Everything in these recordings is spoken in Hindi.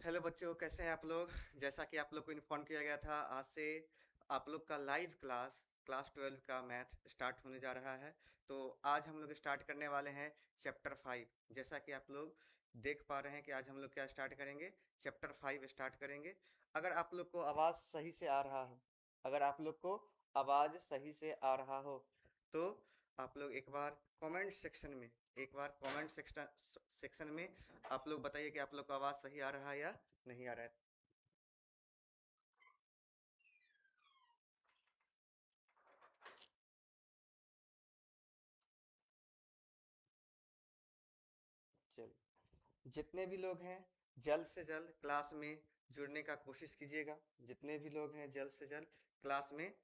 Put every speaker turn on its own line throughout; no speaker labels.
हेलो बच्चों, कैसे हैं आप लोग। जैसा कि आप लोग को इन्फॉर्म किया गया था, आज से आप लोग का लाइव क्लास 12 का मैथ स्टार्ट होने जा रहा है। तो आज हम लोग स्टार्ट करने वाले हैं चैप्टर 5। जैसा कि आप लोग देख पा रहे हैं कि आज हम लोग क्या स्टार्ट करेंगे, चैप्टर 5 स्टार्ट करेंगे। अगर आप लोग को आवाज़ सही से आ रहा हो, अगर आप लोग को आवाज़ सही से आ रहा हो तो आप लोग एक बार कमेंट सेक्शन में आप लोग बताइए कि आप लोग को आवाज़ सही आ रहा है या नहीं आ रहा है। चलिए, जितने भी लोग हैं जल्द से जल्द क्लास में जुड़ने का कोशिश कीजिएगा। जितने भी लोग हैं जल्द से जल्द क्लास में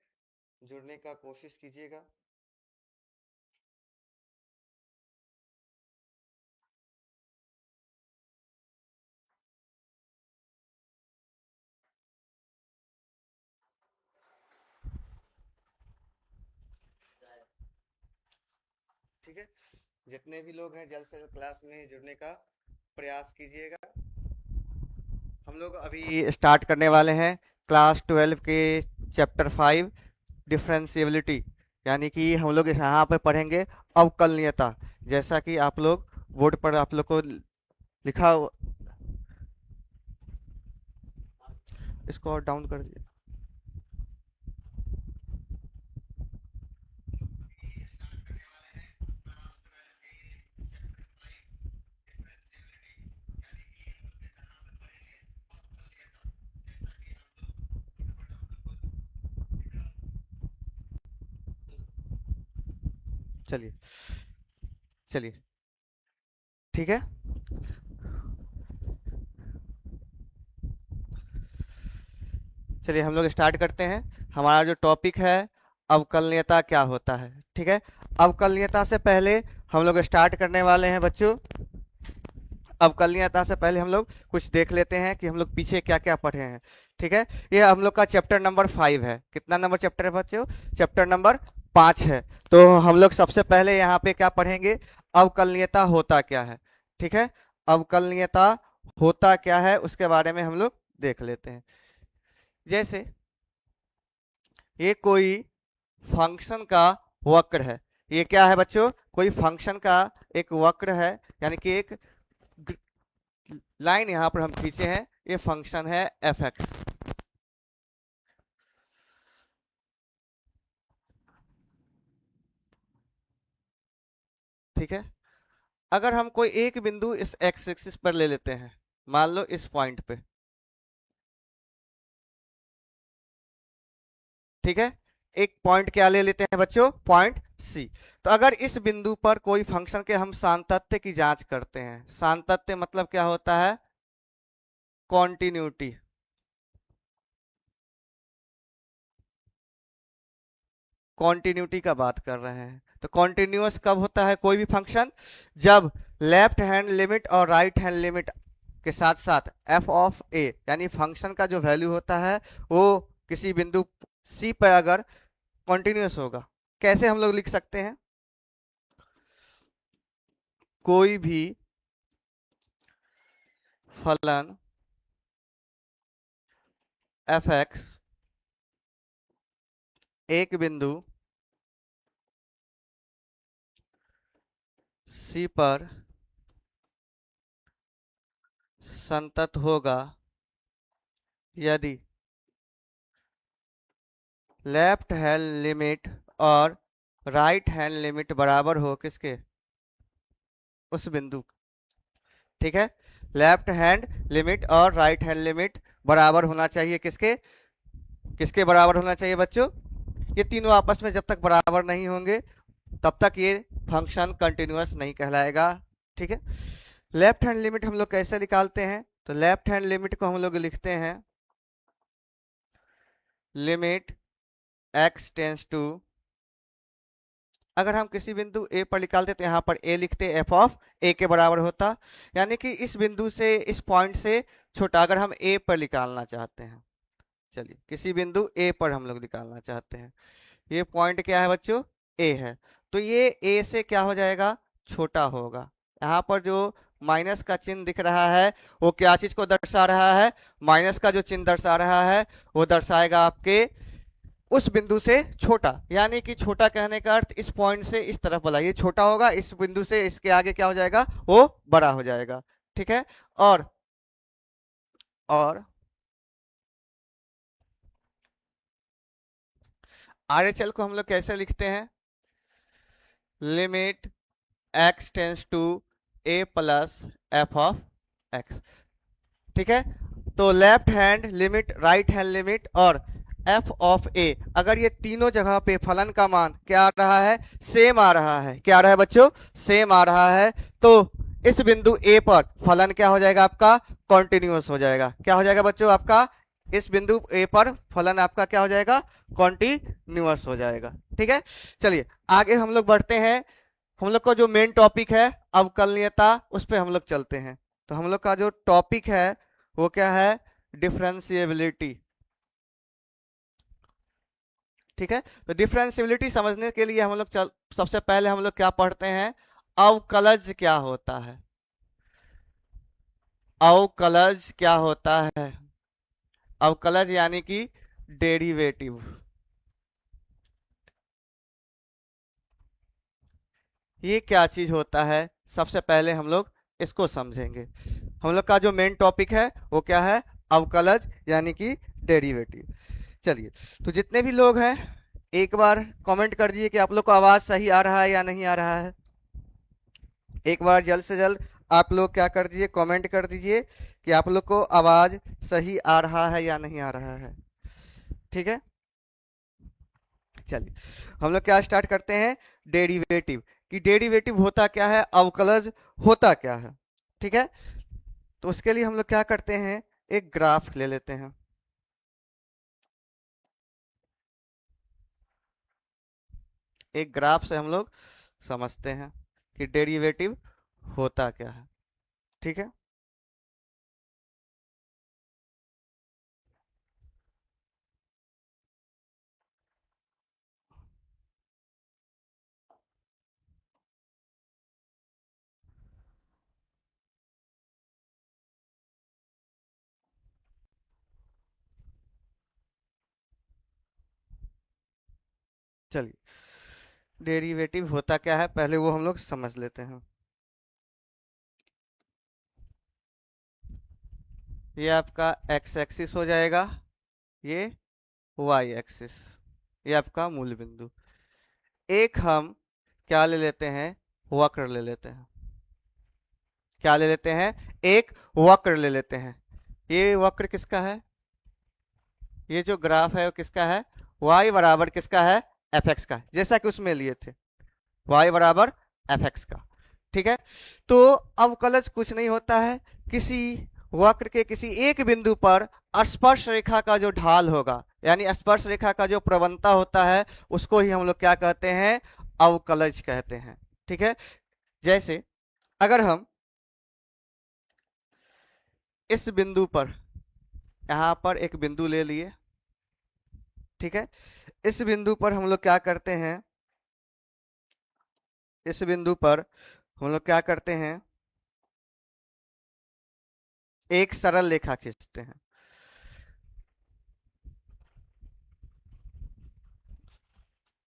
जुड़ने का कोशिश कीजिएगा। ठीक है, जितने भी लोग हैं जल्द से जल्द क्लास में जुड़ने का प्रयास कीजिएगा। हम लोग अभी स्टार्ट करने वाले हैं क्लास 12 के चैप्टर 5 डिफरेंशियबिलिटी, यानी कि हम लोग यहाँ पर पढ़ेंगे अवकलनीयता। जैसा कि आप लोग बोर्ड पर आप लोग को लिखा इसको और डाउन कर दिए। चलिए चलिए, ठीक है। चलिए हम लोग स्टार्ट करते हैं। हमारा जो टॉपिक है अवकलनीयता क्या होता है, ठीक है। अवकलनीयता से पहले हम लोग स्टार्ट करने वाले हैं बच्चों। अवकलनीयता से पहले हम लोग कुछ देख लेते हैं कि हम लोग पीछे क्या क्या पढ़े हैं, ठीक है। ये हम लोग का चैप्टर नंबर 5 है। कितना नंबर चैप्टर है बच्चों? चैप्टर नंबर 5 है। तो हम लोग सबसे पहले यहाँ पे क्या पढ़ेंगे, अवकलनीयता होता क्या है, ठीक है। अवकलनीयता होता क्या है उसके बारे में हम लोग देख लेते हैं। जैसे ये कोई फंक्शन का वक्र है। ये क्या है बच्चों? कोई फंक्शन का एक वक्र है, यानी कि एक लाइन यहां पर हम खींचे हैं। ये फंक्शन है एफ एक्स, ठीक है। अगर हम कोई एक बिंदु इस एक्स एक्सिस पर ले लेते हैं, मान लो इस पॉइंट पे, ठीक है। एक पॉइंट क्या ले लेते हैं बच्चों? Point C. तो अगर इस बिंदु पर कोई फंक्शन के हम सातत्य की जांच करते हैं, सातत्य मतलब क्या होता है? कॉन्टिन्यूटी। कॉन्टिन्यूटी का बात कर रहे हैं। तो कॉन्टिन्यूअस कब होता है कोई भी फंक्शन? जब लेफ्ट हैंड लिमिट और राइट हैंड लिमिट के साथ साथ एफ ऑफ ए, यानी फंक्शन का जो वैल्यू होता है वो किसी बिंदु सी पर अगर कॉन्टिन्यूअस होगा। कैसे हम लोग लिख सकते हैं? कोई भी फलन एफ एक्स एक बिंदु सी पर संतत होगा यदि लेफ्ट हैंड लिमिट और राइट हैंड लिमिट बराबर हो किसके? उस बिंदु, ठीक है। लेफ्ट हैंड लिमिट और राइट हैंड लिमिट बराबर होना चाहिए किसके? किसके बराबर होना चाहिए बच्चों? ये तीनों आपस में जब तक बराबर नहीं होंगे तब तक ये फंक्शन कंटिन्यूअस नहीं कहलाएगा, ठीक है। लेफ्ट हैंड लिमिट हम लोग कैसे निकालते हैं? तो लेफ्ट हैंड लिमिट को हम लोग लिखते हैं लिमिट x टेंस टू, अगर हम किसी बिंदु ए पर निकालते तो यहाँ पर ए लिखते, एफ ऑफ ए के बराबर होता। यानी कि इस बिंदु से, इस पॉइंट से छोटा अगर हम ए पर निकालना चाहते हैं, चलिए किसी बिंदु ए पर हम लोग निकालना चाहते हैं। ये पॉइंट क्या है बच्चों? ए है। तो ये ए से क्या हो जाएगा? छोटा होगा। यहाँ पर जो माइनस का चिन्ह दिख रहा है वो क्या चीज को दर्शा रहा है? माइनस का जो चिन्ह दर्शा रहा है वो दर्शाएगा आपके उस बिंदु से छोटा, यानी कि छोटा कहने का अर्थ इस पॉइंट से इस तरफ वाला, ये छोटा होगा, इस बिंदु से इसके आगे क्या हो जाएगा? वो बड़ा हो जाएगा। ठीक है। और RHL को हम लोग कैसे लिखते हैं? Limit x tends to a plus f of x। ठीक है। तो left hand limit, right hand limit और f ऑफ a, अगर ये तीनों जगह पे फलन का मान क्या आ रहा है? सेम आ रहा है। क्या आ रहा है बच्चों? सेम आ रहा है। तो इस बिंदु a पर फलन क्या हो जाएगा आपका? कॉन्टिन्यूअस हो जाएगा। क्या हो जाएगा बच्चों आपका? इस बिंदु a पर फलन आपका क्या हो जाएगा? कॉन्टिन्यूअस हो जाएगा। ठीक है। चलिए आगे हम लोग बढ़ते हैं। हम लोग का जो मेन टॉपिक है अवकलनीयता, उस पर हम लोग चलते हैं। तो हम लोग का जो टॉपिक है वो क्या है? डिफरेंशिएबिलिटी। ठीक है। तो डिफरेंशिएबिलिटी समझने के लिए हम लोग सबसे पहले हम लोग क्या पढ़ते हैं? अवकलज क्या होता है? अवकलज क्या होता है? अवकलज यानी कि डेरिवेटिव। ये क्या चीज होता है? सबसे पहले हम लोग इसको समझेंगे। हम लोग का जो मेन टॉपिक है वो क्या है? अवकलज यानी कि डेरिवेटिव। चलिए, तो जितने भी लोग हैं एक बार कमेंट कर दीजिए कि आप लोग को आवाज सही आ रहा है या नहीं आ रहा है। एक बार जल्द से जल्द आप लोग क्या कर दीजिए? कमेंट कर दीजिए कि आप लोग को आवाज सही आ रहा है या नहीं आ रहा है। ठीक है। चलिए हम लोग क्या स्टार्ट करते हैं? डेरिवेटिव। कि डेरिवेटिव होता क्या है, अवकलज होता क्या है। ठीक है। तो उसके लिए हम लोग क्या करते हैं? एक ग्राफ ले लेते हैं। एक ग्राफ से हम लोग समझते हैं कि डेरिवेटिव होता क्या है। ठीक है। चलिए, डेरिवेटिव होता क्या है पहले वो हम लोग समझ लेते हैं। ये आपका x एक्सिस हो जाएगा, ये y एक्सिस, ये आपका मूल बिंदु। एक हम क्या ले लेते हैं? वक्र ले लेते हैं। क्या ले लेते हैं? एक वक्र ले लेते हैं। ये वक्र किसका है? ये जो ग्राफ है वो किसका है? y बराबर किसका है? fx का, जैसा कि उसमें लिए थे, y बराबर fx का। ठीक है। तो अवकलज कुछ नहीं होता है, किसी वक्र के किसी एक बिंदु पर स्पर्श रेखा का जो ढाल होगा, यानी स्पर्श रेखा का जो प्रवणता होता है, उसको ही हम लोग क्या कहते हैं? अवकलज कहते हैं। ठीक है। जैसे अगर हम इस बिंदु पर, यहां पर एक बिंदु ले लिए। ठीक है। इस बिंदु पर हम लोग क्या करते हैं? इस बिंदु पर हम लोग क्या करते हैं? एक सरल रेखा खींचते हैं।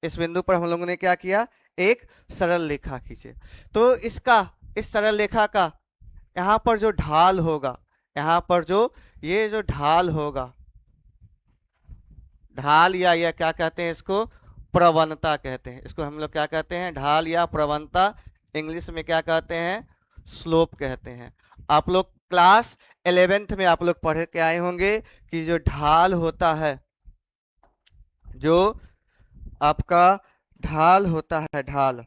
इस बिंदु पर हम लोगों ने क्या किया? एक सरल रेखा खींचे। तो इसका, इस सरल रेखा का यहाँ पर जो ढाल होगा, यहाँ पर जो ये जो ढाल होगा, ढाल या क्या कहते हैं इसको? प्रवणता कहते हैं। इसको हम लोग क्या कहते हैं? ढाल या प्रवणता। इंग्लिश में क्या कहते हैं? स्लोप कहते हैं। आप लोग क्लास 11th में आप लोग पढ़ के आए होंगे कि जो ढाल होता है, जो आपका ढाल होता है, ढाल,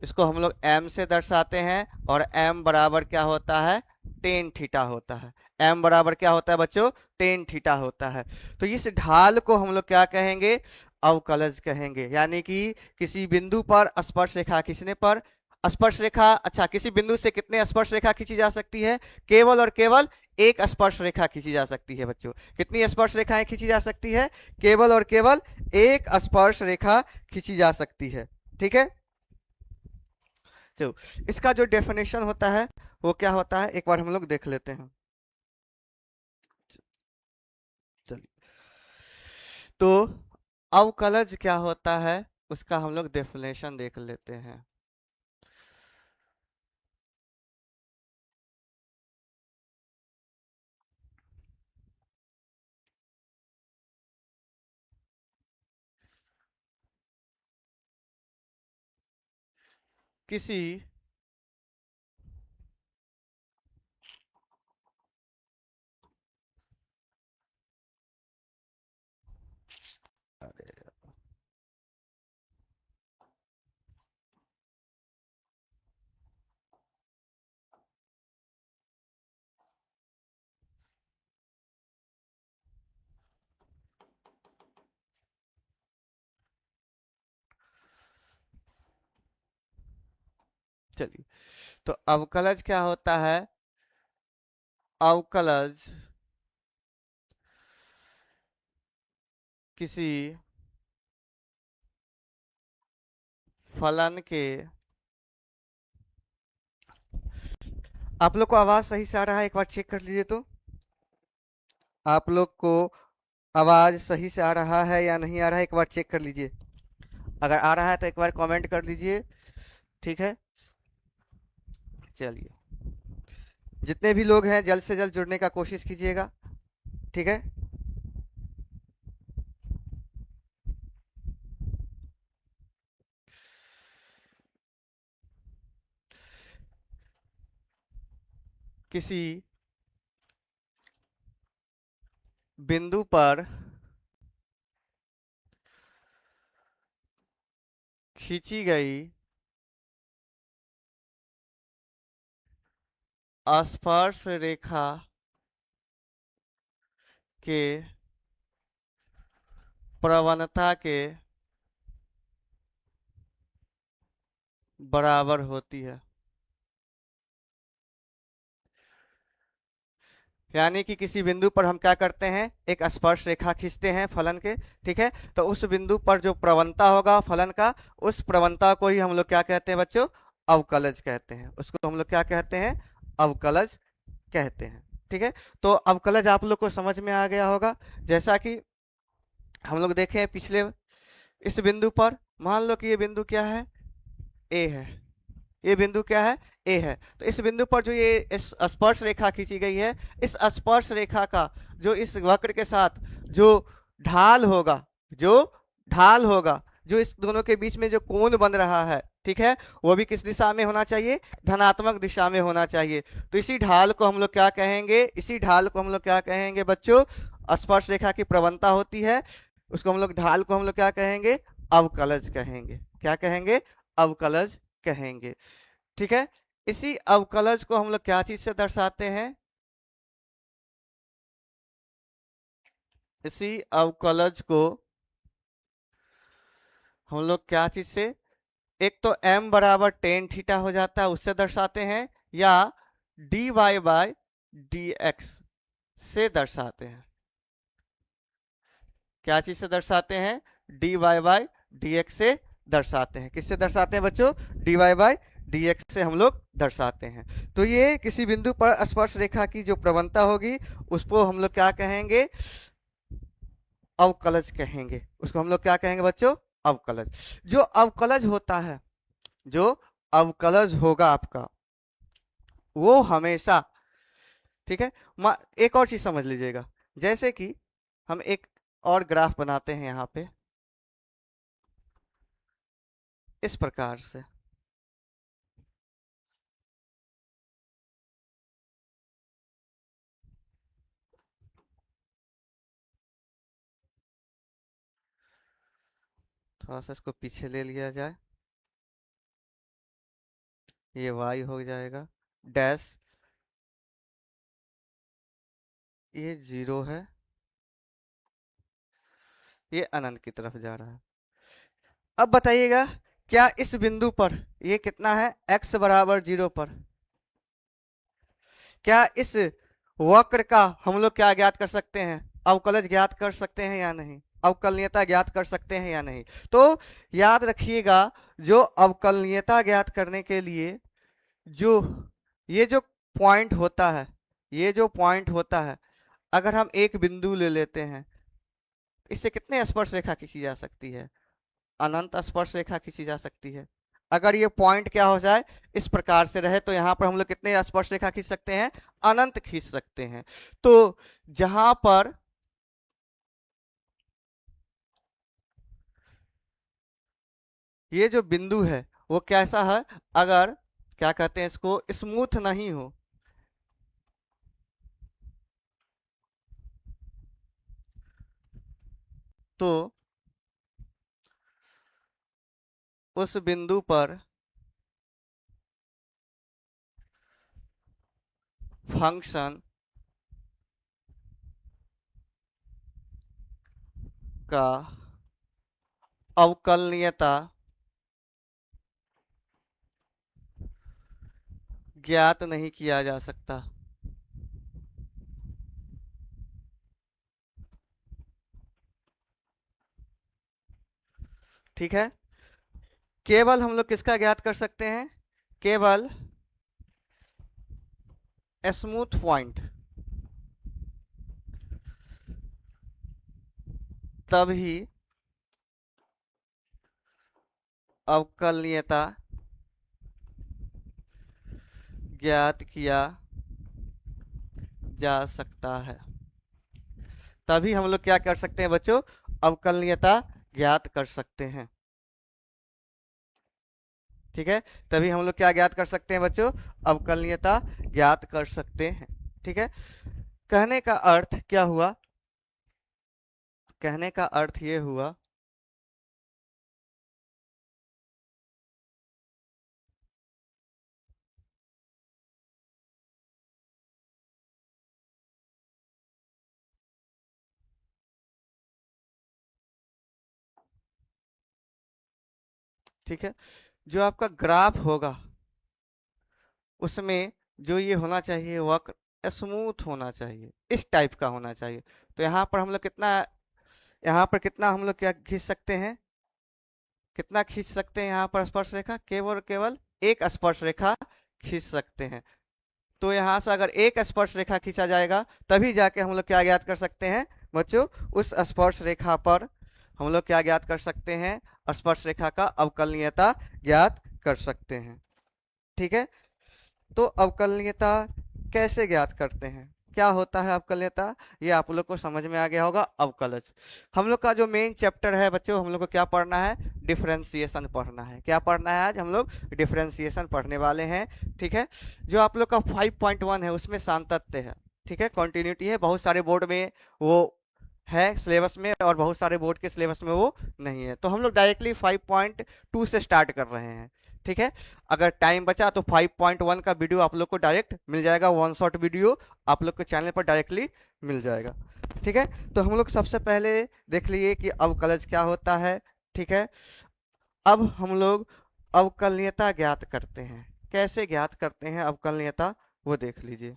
इसको हम लोग m से दर्शाते हैं और m बराबर क्या होता है? टेन थीटा होता है। m बराबर क्या होता है बच्चों? टेन थीटा होता है। तो इस ढाल को हम लोग क्या कहेंगे? अवकलज कहेंगे। यानी कि किसी बिंदु पर स्पर्श रेखा खींचने पर, स्पर्श रेखा, अच्छा, किसी बिंदु से कितने स्पर्श रेखा खींची जा सकती है? केवल और केवल एक स्पर्श रेखा खींची जा सकती है बच्चों। कितनी स्पर्श रेखाएं खींची जा सकती है? केवल और केवल एक स्पर्श रेखा खींची जा सकती है। ठीक है। चलो, इसका जो डेफिनेशन होता है वो क्या होता है, एक बार हम लोग देख लेते हैं। चलिए, तो अवकलज क्या होता है उसका हम लोग डेफिनेशन देख लेते हैं। किसी अरे चलिए, तो अवकलज क्या होता है, अवकलज किसी फलन के, आप लोग को आवाज सही से आ रहा है, एक बार चेक कर लीजिए। तो आप लोग को आवाज सही से आ रहा है या नहीं आ रहा है, एक बार चेक कर लीजिए। अगर आ रहा है तो एक बार कमेंट कर दीजिए, ठीक है। चलिए, जितने भी लोग हैं जल्द से जल्द जुड़ने का कोशिश कीजिएगा, ठीक है। किसी बिंदु पर खींची गई स्पर्श रेखा के प्रवणता के बराबर होती है। यानी कि किसी बिंदु पर हम क्या करते हैं, एक स्पर्श रेखा खींचते हैं फलन के, ठीक है। तो उस बिंदु पर जो प्रवणता होगा फलन का, उस प्रवणता को ही हम लोग क्या कहते हैं बच्चों, अवकलज कहते हैं। उसको हम लोग क्या कहते हैं, अवकलज कहते हैं, ठीक है। तो अवकलज आप लोग को समझ में आ गया होगा। जैसा कि हम लोग देखें पिछले, इस बिंदु पर मान लो कि ये बिंदु क्या है, ए है। ये बिंदु क्या है, ए है। तो इस बिंदु पर जो ये इस स्पर्श रेखा खींची गई है, इस स्पर्श रेखा का जो इस वक्र के साथ जो ढाल होगा, जो ढाल होगा, जो इस दोनों के बीच में जो कोण बन रहा है, ठीक है, वो भी किस दिशा में होना चाहिए, धनात्मक दिशा में होना चाहिए। तो इसी ढाल को हम लोग क्या कहेंगे, इसी ढाल को हम लोग क्या कहेंगे बच्चों, स्पर्श रेखा की प्रवणता होती है, उसको हम लोग ढाल को हम लोग क्या कहेंगे, अवकलज कहेंगे। क्या कहेंगे, अवकलज कहेंगे, ठीक है। इसी अवकलज को हम लोग क्या चीज से दर्शाते हैं, इसी अवकलज को हम लोग क्या चीज से, एक तो m बराबर टेन थीटा हो जाता है उससे दर्शाते हैं, या dy बाय dx से दर्शाते हैं। क्या चीज से दर्शाते हैं, dy बाय dx से दर्शाते हैं। किससे दर्शाते हैं बच्चों, dy बाय dx से हम लोग दर्शाते हैं। तो ये किसी बिंदु पर स्पर्श रेखा की जो प्रवणता होगी उसको हम लोग क्या कहेंगे, अवकलज कहेंगे। उसको हम लोग क्या कहेंगे बच्चों, अवकलज। जो अवकलज होता है, जो अवकलज होगा आपका, वो हमेशा, ठीक है। एक और चीज समझ लीजिएगा, जैसे कि हम एक और ग्राफ बनाते हैं यहाँ पे इस प्रकार से, थोड़ा सा इसको पीछे ले लिया जाए, ये y हो जाएगा डैश, ये 0 है, ये अनंत की तरफ जा रहा है। अब बताइएगा, क्या इस बिंदु पर ये कितना है, x बराबर 0 पर, क्या इस वक्र का हम लोग क्या ज्ञात कर सकते हैं, अवकलज ज्ञात कर सकते हैं या नहीं। अवकलनीयता ज्ञात कर सकते हैं या नहीं। तो याद रखिएगा, जो अवकलनीयता ज्ञात करने के लिए जो ये जो पॉइंट होता है, ये जो पॉइंट होता है, अगर हम एक बिंदु ले लेते हैं, इससे कितने स्पर्श रेखा खींची जा सकती है? अनंत स्पर्श रेखा खींची जा सकती है। अगर ये पॉइंट क्या हो जाए, इस प्रकार से रहे, तो यहाँ पर हम लोग कितने स्पर्श रेखा खींच सकते हैं? अनंत खींच सकते हैं। तो जहां पर ये जो बिंदु है वो कैसा है, अगर क्या कहते हैं इसको, स्मूथ नहीं हो, तो उस बिंदु पर फंक्शन का अवकलनीयता ज्ञात नहीं किया जा सकता। ठीक है, केवल हम लोग किसका ज्ञात कर सकते हैं? केवल स्मूथ पॉइंट, तभी अवकलनीयता ज्ञात किया जा सकता है। तभी हम लोग क्या कर सकते हैं बच्चों? अवकलनीयता ज्ञात कर सकते हैं। ठीक है, तभी हम लोग क्या ज्ञात कर सकते हैं बच्चों? अवकलनीयता ज्ञात कर सकते हैं। ठीक है, कहने का अर्थ क्या हुआ? कहने का अर्थ ये हुआ ठीक है, जो आपका ग्राफ होगा उसमें जो ये होना चाहिए वक्र स्मूथ होना चाहिए, इस टाइप का होना चाहिए। तो यहाँ पर हम लोग कितना, यहाँ पर कितना हम लोग क्या खींच सकते हैं? कितना खींच सकते हैं यहाँ पर स्पर्श रेखा? केवल केवल एक स्पर्श रेखा खींच सकते हैं। तो यहाँ से अगर एक स्पर्श रेखा खींचा जाएगा, तभी जाके हम लोग क्या ज्ञात कर सकते हैं बच्चों? उस स्पर्श रेखा पर हम लोग क्या ज्ञात कर सकते हैं? स्पर्श रेखा का अवकलनीयता ज्ञात कर सकते हैं। ठीक है, तो अवकलनीयता कैसे ज्ञात करते हैं, क्या होता है अवकलनीयता, ये आप लोग को समझ में आ गया होगा। अवकलज, हम लोग का जो मेन चैप्टर है बच्चों, हम लोग को क्या पढ़ना है? डिफरेंशिएशन पढ़ना है। क्या पढ़ना है आज? हम लोग डिफरेंशिएशन पढ़ने वाले हैं। ठीक है, जो आप लोग का 5.1 है उसमें सातत्य है। ठीक है, कंटिन्यूटी है, बहुत सारे बोर्ड में वो है सिलेबस में, और बहुत सारे बोर्ड के सिलेबस में वो नहीं है। तो हम लोग डायरेक्टली 5.2 से स्टार्ट कर रहे हैं। ठीक है, अगर टाइम बचा तो 5.1 का वीडियो आप लोग को डायरेक्ट मिल जाएगा, वन शॉट वीडियो आप लोग के चैनल पर डायरेक्टली मिल जाएगा। ठीक है, तो हम लोग सबसे पहले देख लिए कि अवकलज क्या होता है। ठीक है, अब हम लोग अवकलनीयता ज्ञात करते हैं। कैसे ज्ञात करते हैं अवकलनीयता, वो देख लीजिए।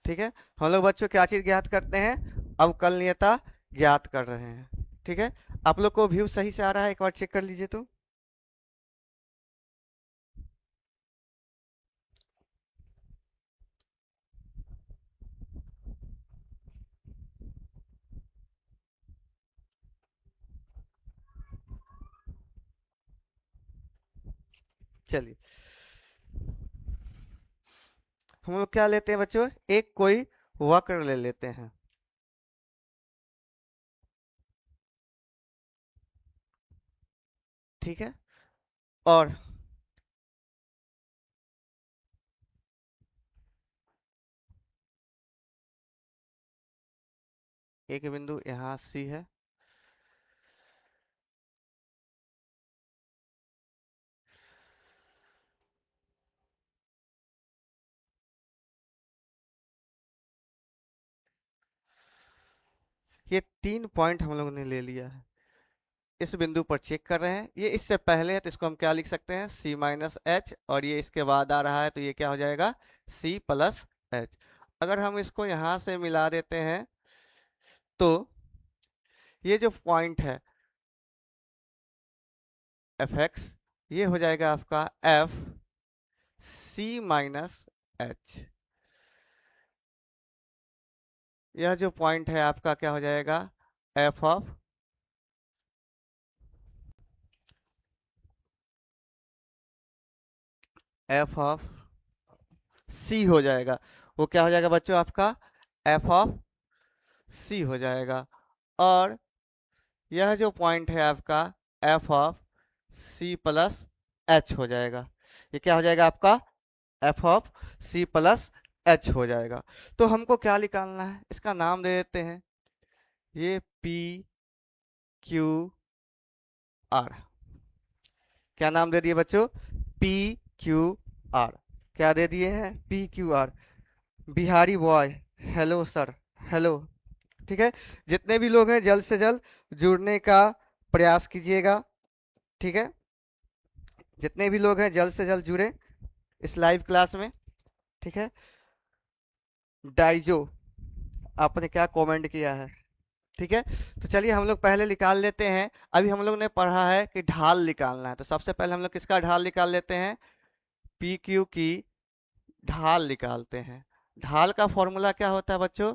ठीक है, हम लोग बच्चों क्या चीज ज्ञात करते हैं? अवकलनीयता ज्ञात कर रहे हैं। ठीक है, आप लोग को व्यू सही से आ रहा है? एक बार चेक कर लीजिए तो। चलिए, हम लोग क्या लेते हैं बच्चों? एक कोई वक्र ले लेते हैं। ठीक है, और एक बिंदु यहाँ सी है, ये 3 पॉइंट हम लोगों ने ले लिया है, इस बिंदु पर चेक कर रहे हैं। ये इससे पहले है तो इसको हम क्या लिख सकते हैं, c माइनस एच, और ये इसके बाद आ रहा है तो ये क्या हो जाएगा, c प्लस एच। अगर हम इसको यहाँ से मिला देते हैं तो ये जो पॉइंट है एफ एक्स, ये हो जाएगा आपका एफ सी माइनस एच। यह जो पॉइंट है आपका क्या हो जाएगा, एफ ऑफ सी हो जाएगा। वो क्या हो जाएगा बच्चों, आपका एफ ऑफ सी हो जाएगा। और यह जो पॉइंट है आपका F of C plus H हो जाएगा। ये क्या हो जाएगा आपका, F of C plus H हो जाएगा। तो हमको क्या निकालना है, इसका नाम दे देते हैं, ये पी क्यू आर। क्या नाम दे दिए बच्चों, पी क्यू आर। क्या दे दिए हैं, P Q R. Bihari boy, hello sir, hello. ठीक है, जितने भी लोग हैं जल्द से जल्द जुड़ने का प्रयास कीजिएगा। ठीक है, जितने भी लोग हैं जल्द से जल्द जुड़े इस लाइव क्लास में। ठीक है, डाइजो, आपने क्या कमेंट किया है। ठीक है, तो चलिए हम लोग पहले निकाल लेते हैं। अभी हम लोग ने पढ़ा है कि ढाल निकालना है, तो सबसे पहले हम लोग किसका ढाल निकाल लेते हैं, पी क्यू की ढाल निकालते हैं। ढाल का फॉर्मूला क्या होता है बच्चों,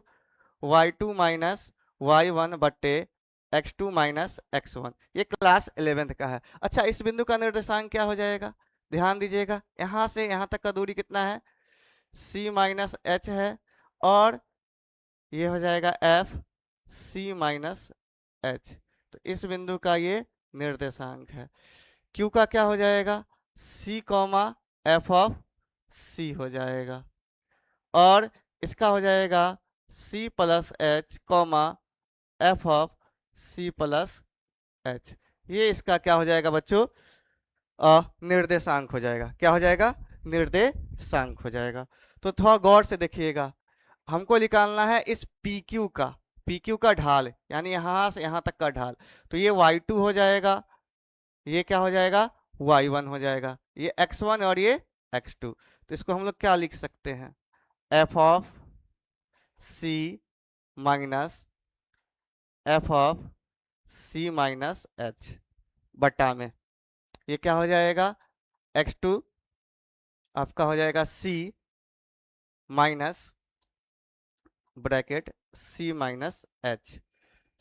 y2 माइनस वाई वन बट्टे x2 माइनस x1। ये क्लास 11th का है। अच्छा, इस बिंदु का निर्देशांक क्या हो जाएगा, ध्यान दीजिएगा, यहाँ से यहाँ तक का दूरी कितना है, c माइनस एच है, और ये हो जाएगा f c माइनस एच। तो इस बिंदु का ये निर्देशांक है। q का क्या हो जाएगा, c comma F of c हो जाएगा, और इसका हो जाएगा c plus H comma F of c plus H. ये इसका क्या हो जाएगा बच्चों, निर्देशांक हो जाएगा। क्या हो जाएगा, निर्देशांक हो जाएगा। तो थोड़ा गौर से देखिएगा, हमको निकालना है इस पी क्यू का ढाल, यानी यहां से यहां तक का ढाल। तो ये y2 हो जाएगा, ये क्या हो जाएगा, y1 हो जाएगा, ये x1 और ये x2। तो इसको हम लोग क्या लिख सकते हैं, F of C minus F of C minus H बटा में, ये क्या हो जाएगा, x2 आपका हो जाएगा c minus bracket c minus H.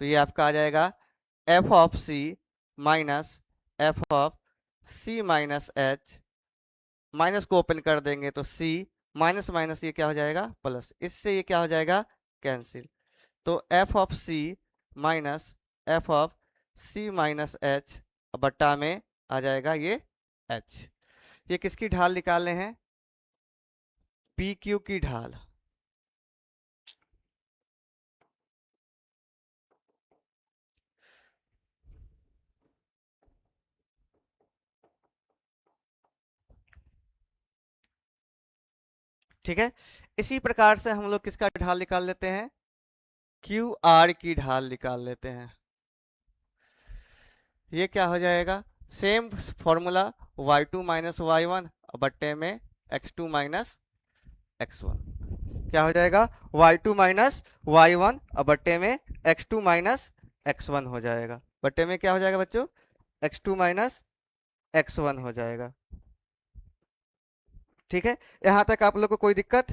तो ये आपका आ जाएगा F of C minus F of C minus H. Minus को ओपन कर देंगे तो c माइनस माइनस ये क्या हो जाएगा प्लस, इससे ये क्या हो जाएगा कैंसिल। तो F of C minus F of C minus H बट्टा में आ जाएगा ये h। ये किसकी ढाल निकालने हैं, पी क्यू की ढाल। ठीक है, इसी प्रकार से हम लोग किसका ढाल निकाल लेते हैं, क्यू आर की ढाल निकाल लेते हैं। ये क्या हो जाएगा, same formula, y2 minus Y one बट्टे में x2 माइनस x1। क्या हो जाएगा, y2 माइनस वाई वन बट्टे में x2 माइनस x1 हो जाएगा। बट्टे में क्या हो जाएगा बच्चों, x2 माइनस x1 हो जाएगा। ठीक है, यहां तक आप लोग को कोई दिक्कत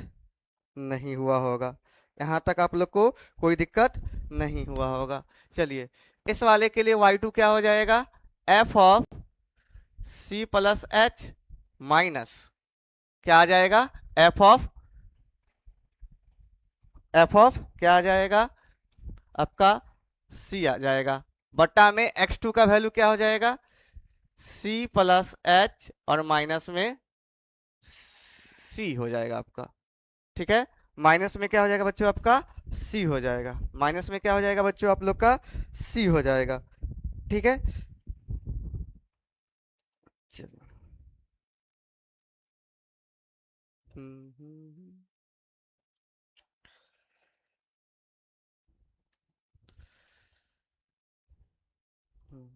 नहीं हुआ होगा, यहां तक आप लोग को कोई दिक्कत नहीं हुआ होगा। चलिए, इस वाले के लिए y2 क्या हो जाएगा, F of C plus H minus क्या आ जाएगा, एफ ऑफ क्या आ जाएगा आपका सी आ जाएगा, बट्टा में x2 का वैल्यू क्या हो जाएगा, सी प्लस एच और माइनस में सी हो जाएगा आपका। ठीक है, माइनस में क्या हो जाएगा बच्चों आपका सी हो जाएगा, माइनस में क्या हो जाएगा बच्चों आप लोग का सी हो जाएगा। ठीक है, चलो। हम्म,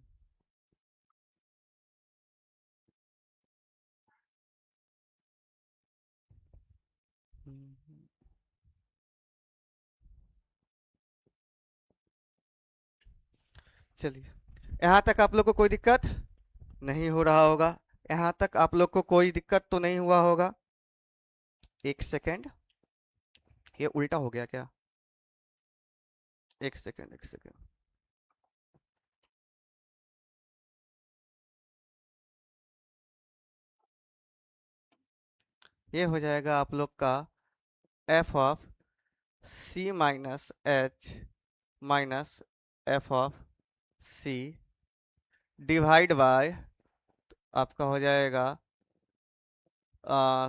हम्म। चलिए, यहाँ तक आप लोग को कोई दिक्कत नहीं हो रहा होगा। यहाँ तक आप लोग को कोई दिक्कत तो नहीं हुआ होगा। एक सेकेंड, ये उल्टा हो गया क्या? एक सेकेंड, एक सेकेंड। ये हो जाएगा आप लोग का f of C minus H minus F of c divide by आपका हो जाएगा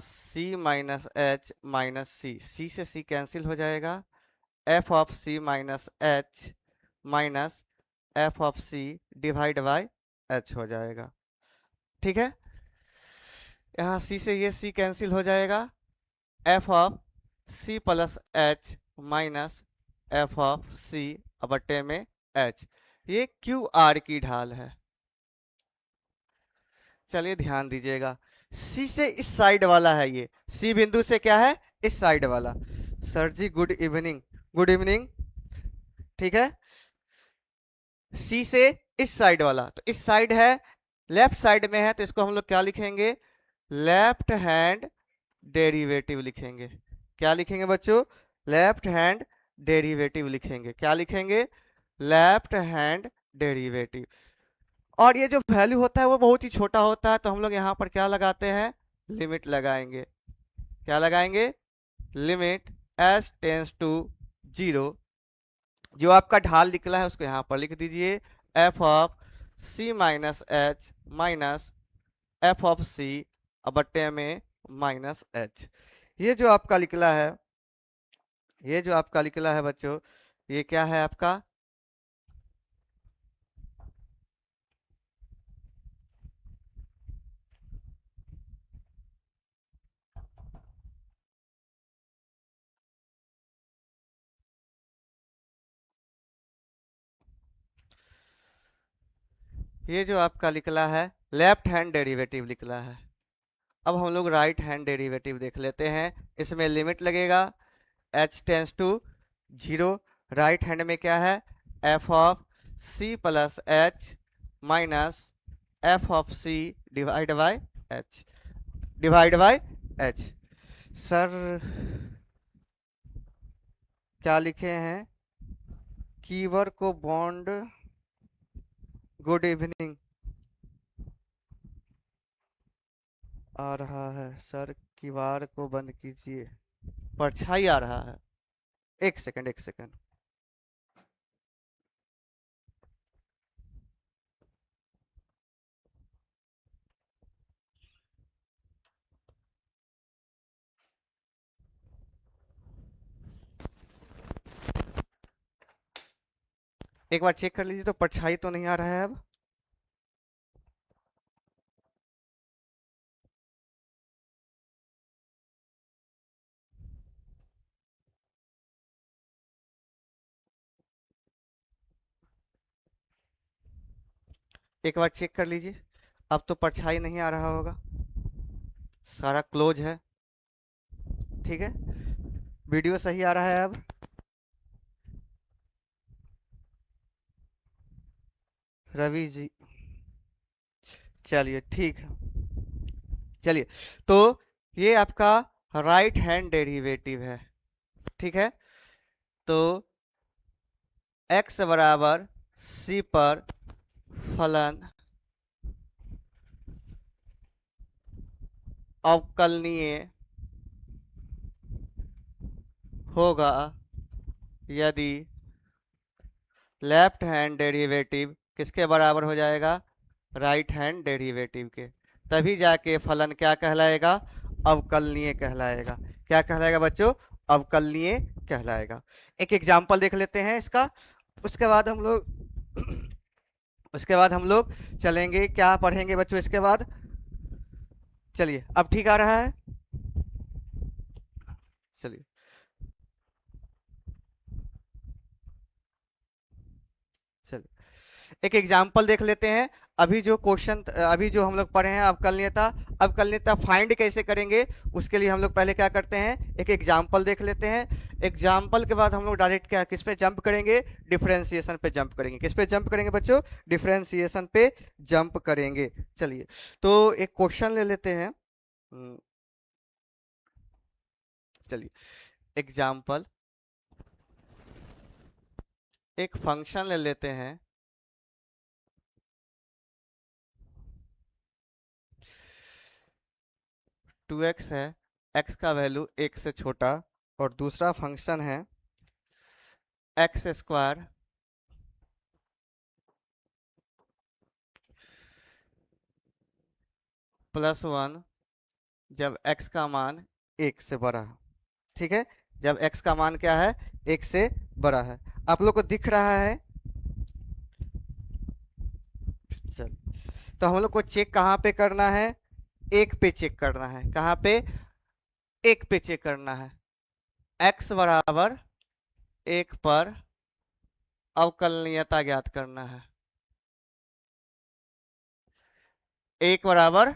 c minus H minus c से सी कैंसिल हो जाएगा। F of C minus H minus F of c divide by h हो जाएगा। ठीक है, यहाँ सी से ये सी कैंसिल हो जाएगा। F of C plus H minus F of C बटे में एच, ये क्यू आर की ढाल है। चलिए ध्यान दीजिएगा, सी से इस साइड वाला है, ये सी बिंदु से क्या है, इस साइड वाला। सर जी गुड इवनिंग, गुड इवनिंग। ठीक है, सी से इस साइड वाला, तो इस साइड है, लेफ्ट साइड में है, तो इसको हम लोग क्या लिखेंगे, लेफ्ट हैंड डेरिवेटिव लिखेंगे। क्या लिखेंगे बच्चों, लेफ्ट हैंड डेरिवेटिव लिखेंगे। क्या लिखेंगे, लेफ्ट हैंड डेरिवेटिव। और ये जो वैल्यू होता है वो बहुत ही छोटा होता है, तो हम लोग यहाँ पर क्या लगाते हैं, लिमिट लगाएंगे। क्या लगाएंगे, लिमिट एस टेंस टू 0। जो आपका ढाल निकला है उसको यहाँ पर लिख दीजिए, f of C minus H minus F of c बट्टे में माइनस एच। ये जो आपका निकला है, ये जो आपका निकला है बच्चों, ये क्या है आपका, ये जो आपका निकला है लेफ्ट हैंड डेरिवेटिव निकला है। अब हम लोग राइट हैंड डेरिवेटिव देख लेते हैं। इसमें लिमिट लगेगा h tends to 0। Right hand में क्या है, f of C plus H minus F of c divide by h, divide by h. Sir क्या लिखे हैं, कीवर को बॉन्ड, गुड इवनिंग आ रहा है सर, कीवार को बंद कीजिए, परछाई आ रहा है। एक सेकंड, एक सेकंड। एक बार चेक कर लीजिए तो परछाई तो नहीं आ रहा है अब। एक बार चेक कर लीजिए, अब तो परछाई नहीं आ रहा होगा, सारा क्लोज है। ठीक है, वीडियो सही आ रहा है अब। रवि जी, चलिए ठीक है। चलिए, तो ये आपका राइट हैंड डेरिवेटिव है। ठीक है, तो x बराबर c पर फलन अवकलनीय होगा यदि लेफ्ट हैंड डेरिवेटिव किसके बराबर हो जाएगा, राइट हैंड डेरिवेटिव के। तभी जाके फलन क्या कहलाएगा, अवकलनीय कहलाएगा। क्या कहलाएगा बच्चों, अवकलनीय कहलाएगा। एक एग्जांपल देख लेते हैं इसका, उसके बाद हम लोग उसके बाद हम लोग चलेंगे, क्या पढ़ेंगे बच्चों इसके बाद। चलिए, अब ठीक आ रहा है। चलिए, चलिए, एक एग्जाम्पल देख लेते हैं। अभी जो क्वेश्चन अभी जो हम लोग पढ़े हैं अब कलनीयता, अब कलनीयता फाइंड कैसे करेंगे उसके लिए हम लोग पहले क्या करते हैं, एक एग्जाम्पल देख लेते हैं। एग्जाम्पल के बाद हम लोग डायरेक्ट क्या किस पे जंप करेंगे, डिफरेंशिएशन पे जंप करेंगे। किस पे जंप करेंगे बच्चों, डिफरेंशिएशन पे जंप करेंगे। चलिए तो एक क्वेश्चन ले लेते हैं। चलिए एग्जाम्पल, एक फंक्शन ले लेते हैं। 2x है, x का वैल्यू 1 से छोटा, और दूसरा फंक्शन है एक्स स्क्वायर प्लस 1 जब x का मान 1 से बड़ा है। ठीक है, जब x का मान क्या है, 1 से बड़ा है। आप लोग को दिख रहा है? चल, तो हम लोग को चेक कहाँ पे करना है, एक पे चेक करना है। कहाँ पे, एक पे चेक करना है। x बराबर 1 पर अवकलनीयता ज्ञात करना है। 1 बराबर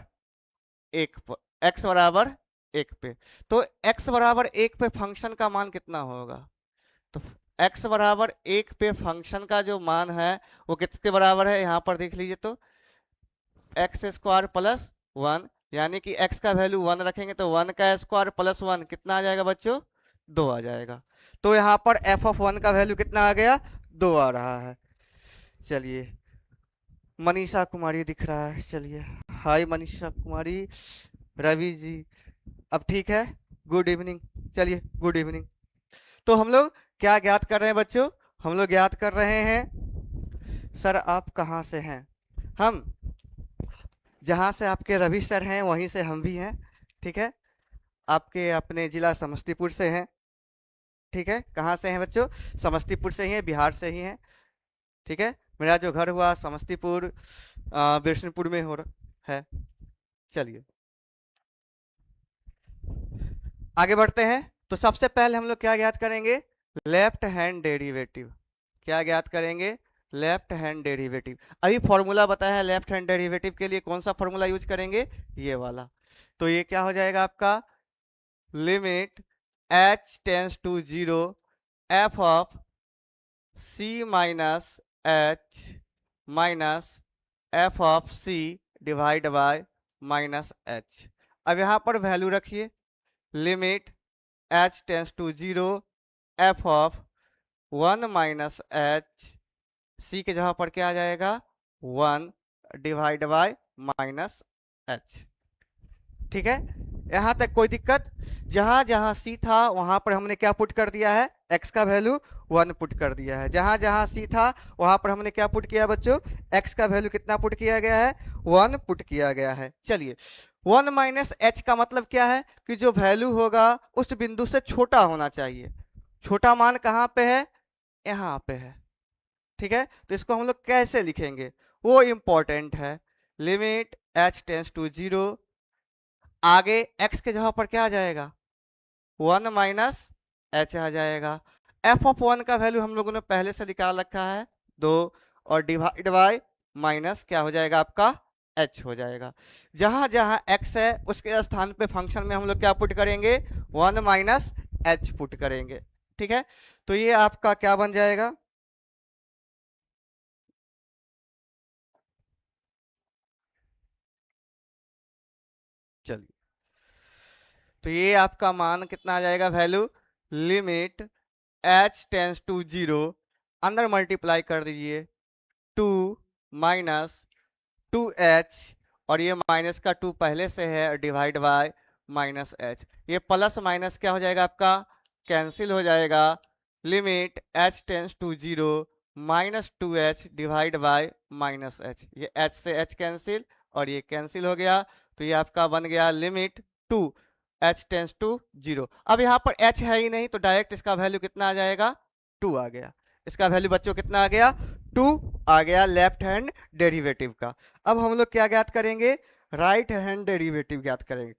1 पर, x बराबर 1 पे, तो x बराबर 1 पे फंक्शन का मान कितना होगा, तो x बराबर 1 पे फंक्शन का जो मान है वो किसके बराबर है, यहां पर देख लीजिए तो एक्स स्क्वायर प्लस 1, यानी कि x का वैल्यू 1 रखेंगे तो 1 का स्क्वायर प्लस 1 कितना आ जाएगा बच्चों, 2 आ जाएगा। तो यहाँ पर f ऑफ 1 का वैल्यू कितना आ गया, 2 आ रहा है। चलिए मनीषा कुमारी दिख रहा है, चलिए हाय मनीषा कुमारी, रवि जी, अब ठीक है, गुड इवनिंग। चलिए गुड इवनिंग। तो हम लोग क्या ज्ञात कर रहे हैं बच्चों, हम लोग ज्ञात कर रहे हैं, सर आप कहाँ से हैं, हम जहाँ से आपके रवि सर हैं वहीं से हम भी हैं। ठीक है, आपके अपने जिला समस्तीपुर से हैं। ठीक है, कहाँ से हैं बच्चों, समस्तीपुर से ही हैं, बिहार से ही हैं। ठीक है, मेरा जो घर हुआ समस्तीपुर बिशनपुर में हो रहा है। चलिए आगे बढ़ते हैं। तो सबसे पहले हम लोग क्या ज्ञात करेंगे, लेफ्ट हैंड डेरिवेटिव। क्या ज्ञात करेंगे, लेफ्ट हैंड डेरिवेटिव। अभी फॉर्मूला बताया है लेफ्ट हैंड डेरिवेटिव के लिए, कौन सा फॉर्मूला यूज करेंगे, ये वाला। तो ये क्या हो जाएगा आपका, limit h tends to 0 f of c minus h minus f of c divide by minus h। अब यहाँ पर वैल्यू रखिए, limit h tends to 0 f of 1 minus h, c के जगह पर क्या आ जाएगा, 1 डिवाइड बाय माइनस h। ठीक है, यहां तक कोई दिक्कत, जहां जहां सी था वहां पर हमने क्या पुट कर दिया है, x का वैल्यू 1 पुट कर दिया है। जहां जहां सी था वहां पर हमने क्या पुट किया बच्चों, x का वैल्यू कितना पुट किया गया है, 1 पुट किया गया है। चलिए 1 माइनस एच का मतलब क्या है, कि जो वैल्यू होगा उस बिंदु से छोटा होना चाहिए। छोटा मान कहाँ पे है, यहाँ पे है। ठीक है, तो इसको हम लोग कैसे लिखेंगे वो इंपॉर्टेंट है। लिमिट h टेंस टू 0, आगे x के जगह पर क्या आ जाएगा, 1 माइनस एच आ जाएगा। f ऑफ 1 का वैल्यू हम लोगों ने पहले से निकाल रखा है 2, और डिवाइड बाय माइनस क्या हो जाएगा आपका, h हो जाएगा। जहां जहां x है उसके स्थान पे फंक्शन में हम लोग क्या पुट करेंगे, 1 माइनस एच पुट करेंगे। ठीक है, तो ये आपका क्या बन जाएगा, चलिए तो ये आपका मान कितना आ जाएगा, value limit h tends to 0, अंदर मल्टीप्लाई कर दीजिए 2 माइनस 2h, और ये माइनस का 2 पहले से है, डिवाइड बाय माइनस h। ये प्लस माइनस क्या हो जाएगा आपका, कैंसिल हो जाएगा। Limit h tends to 0 minus 2h divide by minus h, ये h से h कैंसिल और ये कैंसिल हो गया। तो ये आपका बन गया लिमिट 2 h टेंस टू 0। अब यहाँ पर h है ही नहीं तो डायरेक्ट इसका वैल्यू कितना आ जाएगा, 2 आ गया। इसका वैल्यू बच्चों कितना आ गया, 2 आ गया लेफ्ट हैंड डेरिवेटिव का। अब हम लोग क्या ज्ञात करेंगे, राइट हैंड डेरिवेटिव ज्ञात करेंगे।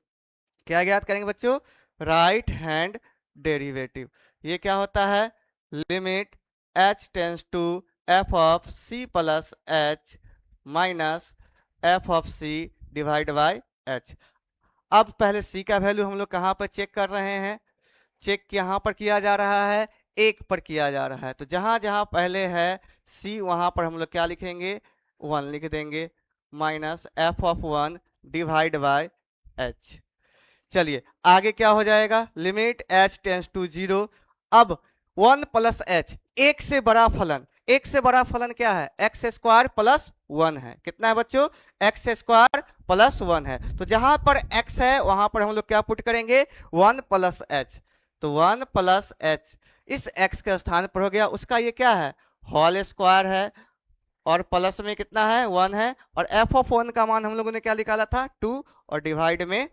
क्या ज्ञात करेंगे बच्चों, राइट हैंड डेरिवेटिव। ये क्या होता है, limit h tends to f of C plus H minus F of c divide by h. अब पहले सी का वैल्यू हम लोग कहाँ पर चेक कर रहे हैं, चेक यहाँ पर किया जा रहा है, एक पर किया जा रहा है। तो जहां जहां पहले है सी वहां पर हम लोग क्या लिखेंगे, 1 लिख देंगे minus F of 1 divide by H. चलिए आगे क्या हो जाएगा, लिमिट एच टेंस टू 0। अब 1 प्लस एच, एक से बड़ा फलन, एक से बड़ा फलन क्या है, एक्स स्क्वायर प्लस 1 है। कितना है बच्चों, एक्स स्क्वायर प्लस 1 है। तो जहां पर x है वहां पर हम लोग क्या पुट करेंगे, 1 प्लस एच। तो 1 प्लस एच इस x के स्थान पर हो गया, उसका ये क्या है, होल स्क्वायर है, और प्लस में कितना है, 1 है, और एफ ऑफ 1 का मान हम लोगों ने क्या निकाला था, 2, और डिवाइड में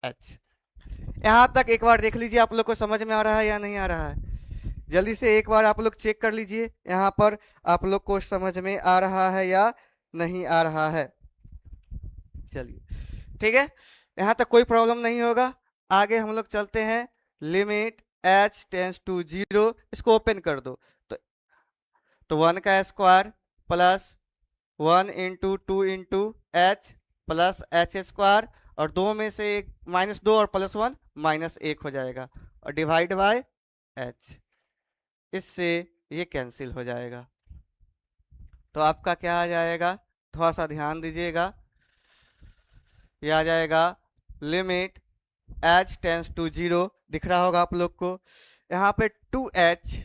h। यहां तक एक बार देख लीजिए आप लोग को समझ में आ रहा है या नहीं आ रहा है, जल्दी से एक बार आप लोग चेक कर लीजिए यहाँ पर आप लोग को समझ में आ रहा है या नहीं आ रहा है। चलिए ठीक है, यहाँ तक कोई प्रॉब्लम नहीं होगा। आगे हम लोग चलते हैं, लिमिट h टेंस टू 0, इसको ओपन कर दो। तो 1 का square plus 1 into 2 into H plus h square, और दो में से एक -2 और +1 -1 हो जाएगा, और डिवाइड बाय एच। इससे ये कैंसिल हो जाएगा। तो आपका क्या आ जाएगा, थोड़ा सा ध्यान दीजिएगा, ये आ जाएगा लिमिट h टेंस टू 0, दिख रहा होगा आप लोग को, यहाँ पे 2h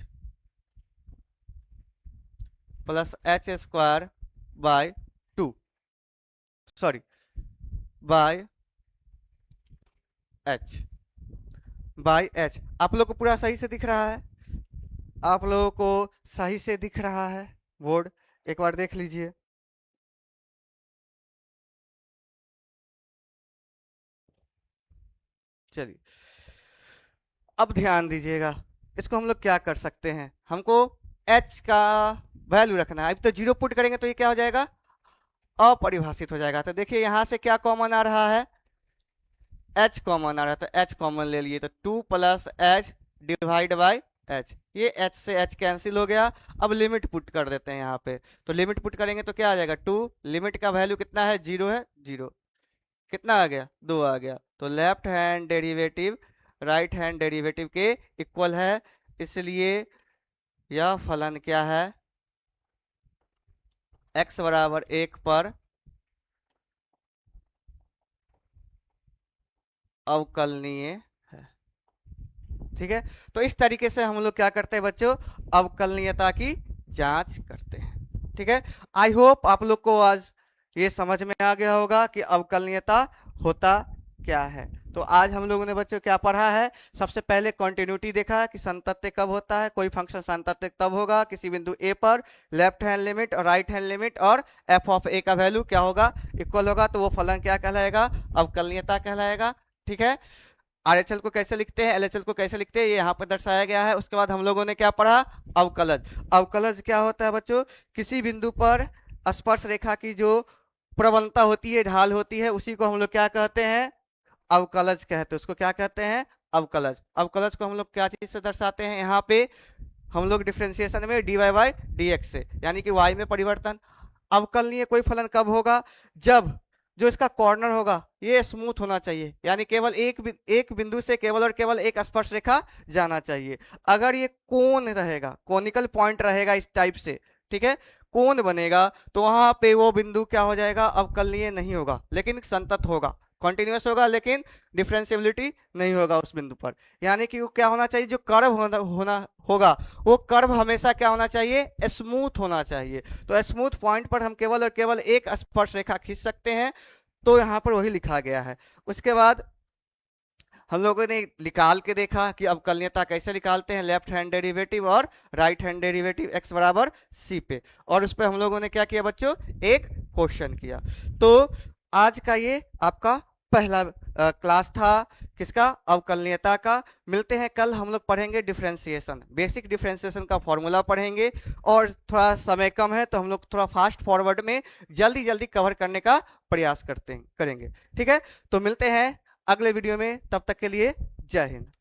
plus h square by 2, sorry by h, by h। आप लोग को पूरा सही से दिख रहा है, आप लोगों को सही से दिख रहा है बोर्ड, एक बार देख लीजिए। चलिए अब ध्यान दीजिएगा, इसको हम लोग क्या कर सकते हैं, हमको h का वैल्यू रखना है। अब तो 0 पुट करेंगे तो ये क्या हो जाएगा, अपरिभाषित हो जाएगा। तो देखिए यहां से क्या कॉमन आ रहा है, h कॉमन आ रहा है, तो h कॉमन ले लिए, तो 2 plus H divide by h, ये h से h कैंसिल हो गया। अब लिमिट पुट कर देते हैं यहाँ पे, तो लिमिट पुट करेंगे तो क्या आ जाएगा, 2, लिमिट का वैल्यू कितना है, 0 है, 0 कितना आ गया, 2 आ गया। तो left hand derivative right hand derivative के इक्वल है, इसलिए यह फलन क्या है, x बराबर 1 पर अवकलनीय है। ठीक है, तो इस तरीके से हम लोग क्या करते हैं बच्चों, अवकलनीयता की जांच करते हैं। ठीक है, आई होप आप लोग को आज ये समझ में आ गया होगा कि अवकलनीयता होता क्या है। तो आज हम लोगों ने बच्चों क्या पढ़ा है, सबसे पहले कॉन्टिन्यूटी देखा कि संतत्य कब होता है, कोई फंक्शन संतत्य तब होगा किसी बिंदु ए पर लेफ्ट हैंड लिमिट और राइट हैंड लिमिट और एफ ऑफ ए का वैल्यू क्या होगा, इक्वल होगा, तो वो फलन क्या कहलाएगा, अवकलनीयता कहलाएगा। ठीक है, आरएचएल को कैसे लिखते हैं, एलएचएल को कैसे लिखते हैं, ये यहाँ पर दर्शाया गया है। उसके बाद हम लोगों ने क्या पढ़ा, अवकलज। अवकलज क्या होता है बच्चों, किसी बिंदु पर स्पर्श रेखा की जो प्रवणता होती है, ढाल होती है, उसी को हम लोग क्या कहते हैं, अवकलज कहते हैं। उसको क्या कहते हैं, अवकलज। अवकलज को हम लोग क्या चीज से दर्शाते हैं, यहाँ पे हम लोग डिफ्रेंसिएशन में dy बाई dx से, यानी कि y में परिवर्तन। अवकलनीय कोई फलन कब होगा, जब जो इसका कॉर्नर होगा ये स्मूथ होना चाहिए, यानी केवल एक बिंदु से केवल और केवल एक स्पर्श रेखा जाना चाहिए। अगर ये कोण रहेगा, कोनिकल पॉइंट रहेगा इस टाइप से, ठीक है, कोण बनेगा, तो वहां पे वो बिंदु क्या हो जाएगा, अवकलनीय नहीं होगा, लेकिन संतत होगा, कॉन्टिन्यूअस होगा, लेकिन डिफरेंशिएबिलिटी नहीं होगा उस बिंदु पर। यानी कि वो क्या होना चाहिए, जो कर्व होना होगा वो कर्व हमेशा क्या होना चाहिए, स्मूथ होना चाहिए। तो स्मूथ पॉइंट पर हम केवल और केवल एक स्पर्श रेखा खींच सकते हैं, तो यहाँ पर वही लिखा गया है। उसके बाद हम लोगों ने निकाल के देखा कि अवकलनीयता कैसे निकालते हैं, लेफ्ट हैंड डेरिवेटिव और राइट हैंड डेरिवेटिव x बराबर c पे, और उस पर हम लोगों ने क्या किया बच्चों, एक क्वेश्चन किया। तो आज का ये आपका पहला क्लास था, किसका, अवकलनीयता का। मिलते हैं कल, हम लोग पढ़ेंगे डिफरेंशिएशन, बेसिक डिफरेंशिएशन का फॉर्मूला पढ़ेंगे, और थोड़ा समय कम है तो हम लोग थोड़ा फास्ट फॉरवर्ड में जल्दी जल्दी कवर करने का प्रयास करेंगे। ठीक है, तो मिलते हैं अगले वीडियो में, तब तक के लिए जय हिंद।